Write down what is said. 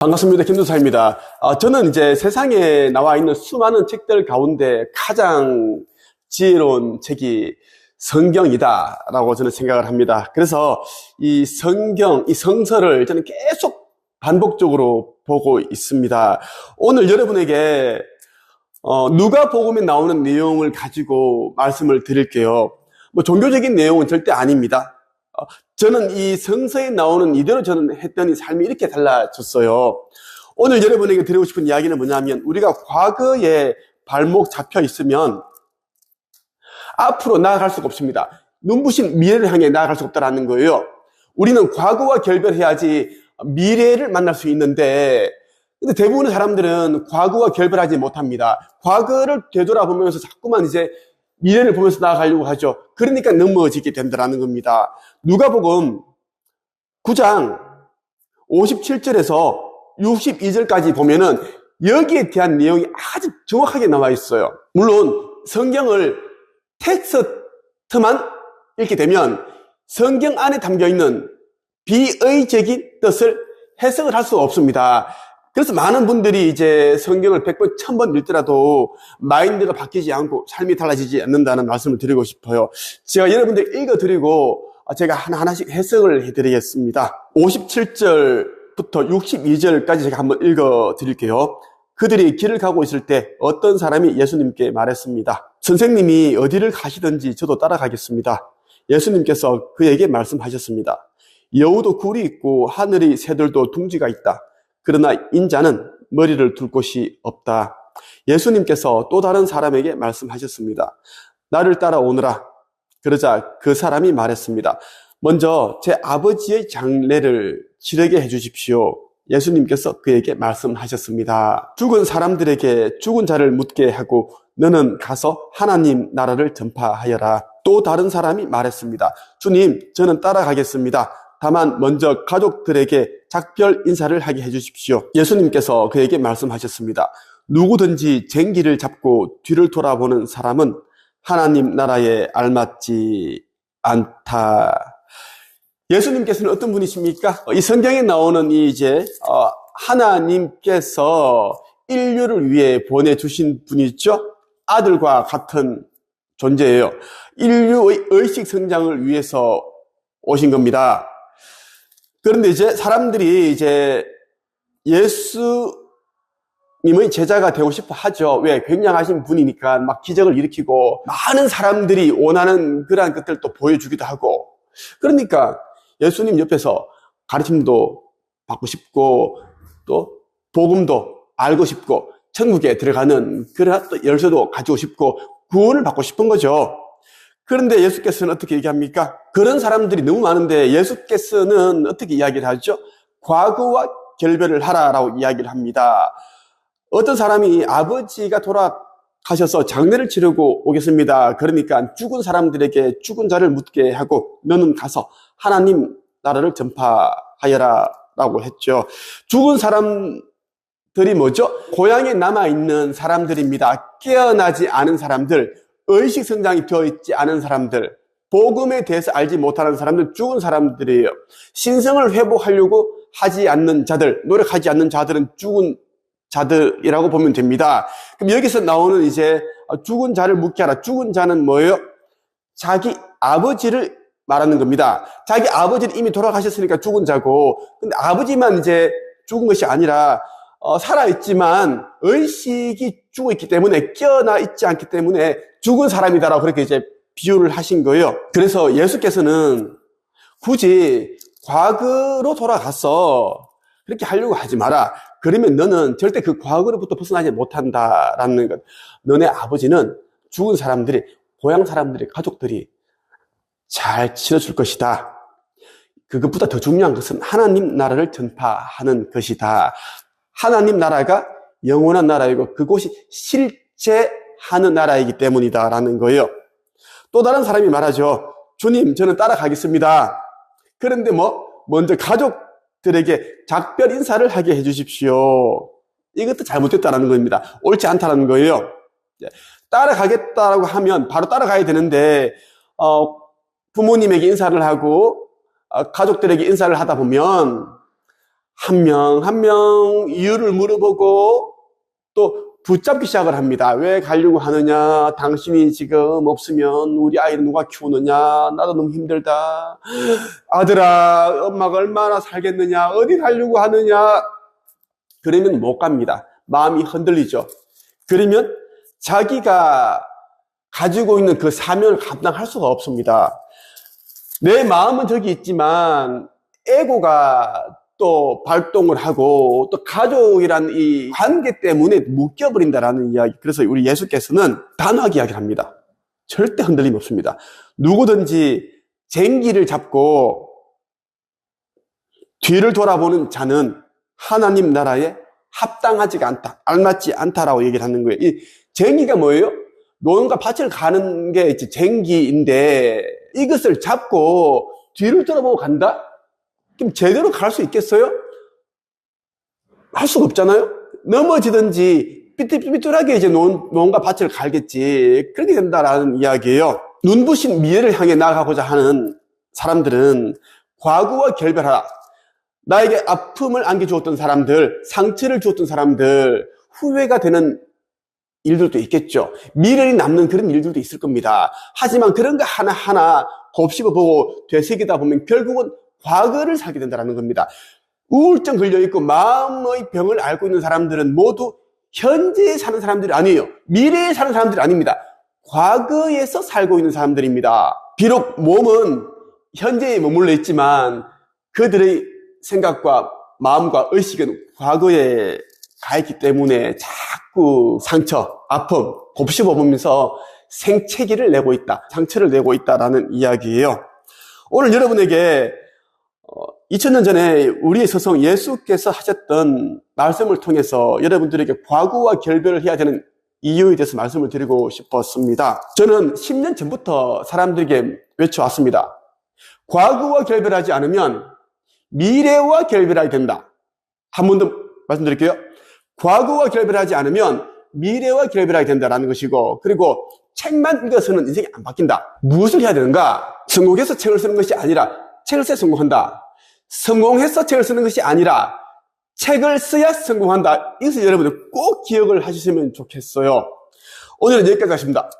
반갑습니다. 김도사입니다. 저는 이제 세상에 나와 있는 수많은 책들 가운데 가장 지혜로운 책이 성경이다라고 저는 생각을 합니다. 그래서 이 성경, 이 성서를 저는 계속 반복적으로 보고 있습니다. 오늘 여러분에게 누가복음에 나오는 내용을 가지고 말씀을 드릴게요. 뭐 종교적인 내용은 절대 아닙니다. 저는 이 성서에 나오는 이대로 저는 했더니 삶이 이렇게 달라졌어요. 오늘 여러분에게 드리고 싶은 이야기는 뭐냐면, 우리가 과거에 발목 잡혀 있으면 앞으로 나아갈 수가 없습니다. 눈부신 미래를 향해 나아갈 수 없다는 거예요. 우리는 과거와 결별해야지 미래를 만날 수 있는데, 근데 대부분의 사람들은 과거와 결별하지 못합니다. 과거를 되돌아보면서 자꾸만 이제 미래를 보면서 나아가려고 하죠. 그러니까 넘어지게 된다는 겁니다. 누가복음 9장 57절에서 62절까지 보면은 여기에 대한 내용이 아주 정확하게 나와 있어요. 물론 성경을 텍스트만 읽게 되면 성경 안에 담겨있는 비의적인 뜻을 해석을 할 수가 없습니다. 그래서 많은 분들이 이제 성경을 100번, 1000번 읽더라도 마인드가 바뀌지 않고 삶이 달라지지 않는다는 말씀을 드리고 싶어요. 제가 여러분들 읽어드리고 제가 하나하나씩 해석을 해드리겠습니다. 57절부터 62절까지 제가 한번 읽어드릴게요. 그들이 길을 가고 있을 때 어떤 사람이 예수님께 말했습니다. 선생님이 어디를 가시든지 저도 따라가겠습니다. 예수님께서 그에게 말씀하셨습니다. 여우도 굴이 있고 하늘의 새들도 둥지가 있다. 그러나 인자는 머리를 둘 곳이 없다. 예수님께서 또 다른 사람에게 말씀하셨습니다. 나를 따라오너라. 그러자 그 사람이 말했습니다. 먼저 제 아버지의 장례를 치르게 해주십시오. 예수님께서 그에게 말씀하셨습니다. 죽은 사람들에게 죽은 자를 묻게 하고 너는 가서 하나님 나라를 전파하여라. 또 다른 사람이 말했습니다. 주님, 저는 따라가겠습니다. 다만 먼저 가족들에게 작별 인사를 하게 해주십시오. 예수님께서 그에게 말씀하셨습니다. 누구든지 쟁기를 잡고 뒤를 돌아보는 사람은 하나님 나라에 알맞지 않다. 예수님께서는 어떤 분이십니까? 이 성경에 나오는 하나님께서 인류를 위해 보내주신 분이죠. 아들과 같은 존재예요. 인류의 의식 성장을 위해서 오신 겁니다. 그런데 이제 사람들이 예수님의 제자가 되고 싶어 하죠. 왜? 굉장하신 분이니까 막 기적을 일으키고 많은 사람들이 원하는 그러한 것들을 또 보여주기도 하고, 그러니까 예수님 옆에서 가르침도 받고 싶고 또 복음도 알고 싶고 천국에 들어가는 그러한 또 열쇠도 가지고 싶고 구원을 받고 싶은 거죠. 그런데 예수께서는 어떻게 얘기합니까? 그런 사람들이 너무 많은데 예수께서는 어떻게 이야기를 하죠? 과거와 결별을 하라라고 이야기를 합니다. 어떤 사람이 아버지가 돌아가셔서 장례를 치르고 오겠습니다. 그러니까 죽은 사람들에게 죽은 자를 묻게 하고 너는 가서 하나님 나라를 전파하여라 라고 했죠. 죽은 사람들이 뭐죠? 고향에 남아있는 사람들입니다. 깨어나지 않은 사람들, 의식 성장이 되어 있지 않은 사람들, 복음에 대해서 알지 못하는 사람들, 죽은 사람들이에요. 신성을 회복하려고 하지 않는 자들, 노력하지 않는 자들은 죽은 자들이라고 보면 됩니다. 그럼 여기서 나오는 죽은 자를 묻게 하라. 죽은 자는 뭐예요? 자기 아버지를 말하는 겁니다. 자기 아버지는 이미 돌아가셨으니까 죽은 자고, 근데 아버지만 죽은 것이 아니라 살아있지만 의식이 죽어있기 때문에, 깨어나 있지 않기 때문에 죽은 사람이다라고 그렇게 비유를 하신 거예요. 그래서 예수께서는 굳이 과거로 돌아가서 그렇게 하려고 하지 마라. 그러면 너는 절대 그 과거로부터 벗어나지 못한다라는 것. 너네 아버지는 죽은 사람들이, 고향 사람들이, 가족들이 잘 치러줄 것이다. 그것보다 더 중요한 것은 하나님 나라를 전파하는 것이다. 하나님 나라가 영원한 나라이고 그곳이 실제하는 나라이기 때문이다라는 거예요. 또 다른 사람이 말하죠. 주님, 저는 따라가겠습니다. 그런데 먼저 가족들에게 작별 인사를 하게 해주십시오. 이것도 잘못됐다는 겁니다. 옳지 않다는 거예요. 따라가겠다라고 하면 바로 따라가야 되는데 부모님에게 인사를 하고 가족들에게 인사를 하다 보면 한 명 한 명 이유를 물어보고 또 붙잡기 시작을 합니다. 왜 가려고 하느냐? 당신이 지금 없으면 우리 아이를 누가 키우느냐? 나도 너무 힘들다. 아들아, 엄마가 얼마나 살겠느냐? 어디 가려고 하느냐? 그러면 못 갑니다. 마음이 흔들리죠. 그러면 자기가 가지고 있는 그 사명을 감당할 수가 없습니다. 내 마음은 저기 있지만 에고가 또 발동을 하고 또 가족이란 이 관계 때문에 묶여버린다라는 이야기. 그래서 우리 예수께서는 단호하게 이야기를 합니다. 절대 흔들림 없습니다. 누구든지 쟁기를 잡고 뒤를 돌아보는 자는 하나님 나라에 합당하지가 않다, 알맞지 않다라고 얘기를 하는 거예요. 이 쟁기가 뭐예요? 노인과 밭을 가는 게 쟁기인데 이것을 잡고 뒤를 돌아보고 간다? 그럼 제대로 갈 수 있겠어요? 할 수가 없잖아요? 넘어지든지 삐뚤삐뚤하게 이제 노인과 밭을 갈겠지. 그렇게 된다라는 이야기예요. 눈부신 미래를 향해 나아가고자 하는 사람들은 과거와 결별하라. 나에게 아픔을 안겨주었던 사람들, 상처를 주었던 사람들, 후회가 되는 일들도 있겠죠. 미련이 남는 그런 일들도 있을 겁니다. 하지만 그런 거 하나하나 곱씹어보고 되새기다 보면 결국은 과거를 살게 된다는 겁니다. 우울증 걸려있고 마음의 병을 앓고 있는 사람들은 모두 현재에 사는 사람들이 아니에요. 미래에 사는 사람들이 아닙니다. 과거에서 살고 있는 사람들입니다. 비록 몸은 현재에 머물러 있지만 그들의 생각과 마음과 의식은 과거에 가 있기 때문에 자꾸 상처, 아픔, 곱씹어보면서 생채기를 내고 있다, 상처를 내고 있다라는 이야기예요. 오늘 여러분에게 2000년 전에 우리의 스승 예수께서 하셨던 말씀을 통해서 여러분들에게 과거와 결별을 해야 되는 이유에 대해서 말씀을 드리고 싶었습니다. 저는 10년 전부터 사람들에게 외쳐왔습니다. 과거와 결별하지 않으면 미래와 결별하게 된다. 한 번 더 말씀드릴게요. 과거와 결별하지 않으면 미래와 결별하게 된다는 것이고, 그리고 책만 읽어서는 인생이 안 바뀐다. 무엇을 해야 되는가? 성공해서 책을 쓰는 것이 아니라 책을 써야 성공한다. 성공해서 책을 쓰는 것이 아니라 책을 써야 성공한다. 이것을 여러분들 꼭 기억을 하시면 좋겠어요. 오늘은 여기까지 하십니다.